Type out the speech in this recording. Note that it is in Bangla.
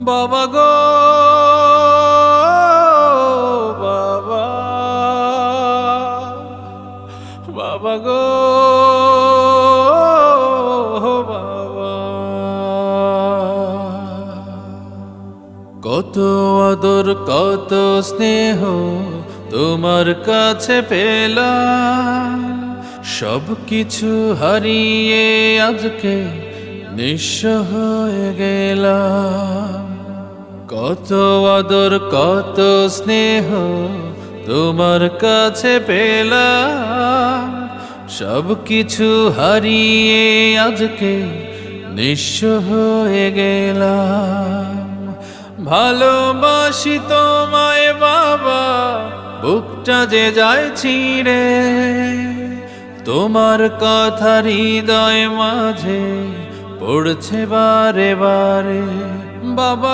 বাবা গো বাবা, বাবা গো বাবা। কত আদর কত স্নেহ তোমার কাছে পেলাম, সব কিছু হারিয়ে আজকে নিঃস্ব হয়ে গেলাম। কত আদর কত স্নেহ তোমার কাছে পেলাম, সব কিছু হারিয়ে আজকে নিঃস্ব হয়ে গেলাম। ভালোবাসি তোমায় বাবা, বুকটা যে যায় ছিঁড়ে, তোমার কথা হৃদয় মাঝে পড়ছে বারে বারে। বাবা